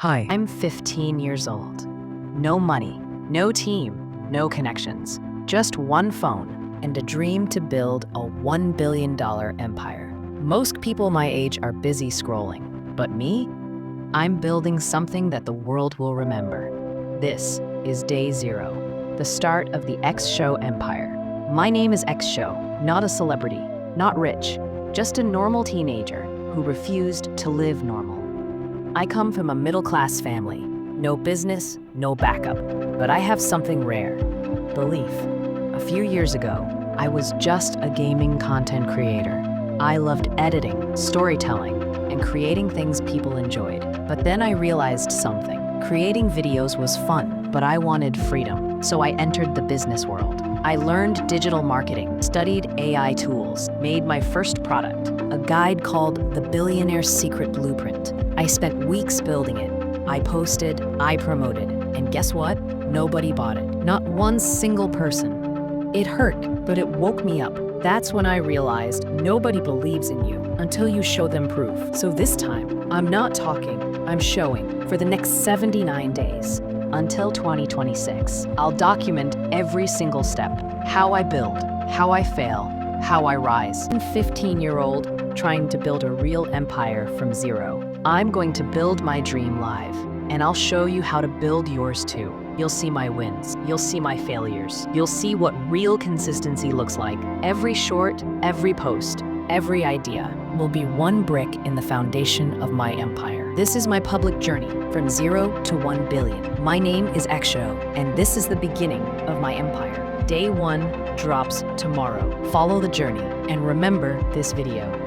Hi. I'm 15 years old. No money, no team, no connections. Just one phone and a dream to build a $1 billion empire. Most people my age are busy scrolling, but me? I'm building something that the world will remember. This is day zero, the start of the XSHO empire. My name is XSHO, not a celebrity, not rich, just a normal teenager who refused to live normal. I come from a middle-class family. No business, no backup. But I have something rare, belief. A few years ago, I was just a gaming content creator. I loved editing, storytelling, and creating things people enjoyed. But then I realized something. Creating videos was fun, but I wanted freedom. So I entered the business world. I learned digital marketing, studied AI tools, made my first product, a guide called The Billionaire Secret Blueprint. I spent weeks building it. I posted, I promoted, and guess what? Nobody bought it. Not one single person. It hurt, but it woke me up. That's when I realized nobody believes in you until you show them proof. So this time, I'm not talking, I'm showing. For the next 79 days, until 2026, I'll document every single step. How I build, how I fail, how I rise. I'm a 15-year-old trying to build a real empire from zero. I'm going to build my dream live, and I'll show you how to build yours too. You'll see my wins, you'll see my failures, you'll see what real consistency looks like. Every short, every post, every idea will be one brick in the foundation of my empire. This is my public journey from 0 to 1 billion. My name is XSHO, and this is the beginning of my empire. Day 1 drops tomorrow. Follow the journey and remember this video.